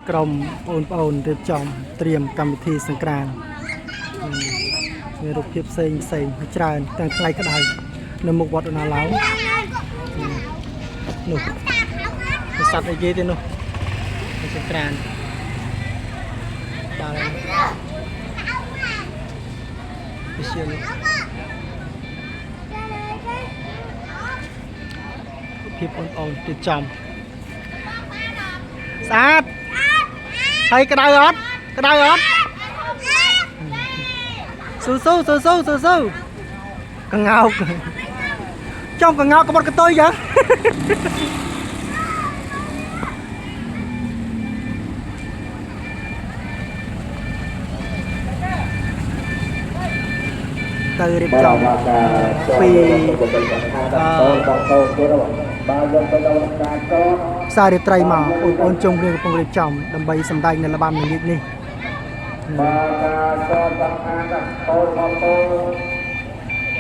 ក្រុមបងប្អូនរៀបចំត្រៀមកម្មវិធីសង្ក្រាន្តមានរូបភាពផ្សេងច្រើនទាំងថ្ងៃក្តៅនៅមុខវត្តឧណាឡោមនោះសត្វអីគេទេនោះសង្ក្រាន្តបាទវិជានេះភាពអូនរៀបចំស្អាតហើយក្តៅអត់ស៊ូកងោកចំកងោកក្បត់កតុយចឹងទៅរៀបចំពីផ្សាររាត្រីមកអូនជុំគ្នាកំពុងរៀបចំដើម្បីសម្ដែងនៅល្បែងល្ងាចនេះបាទ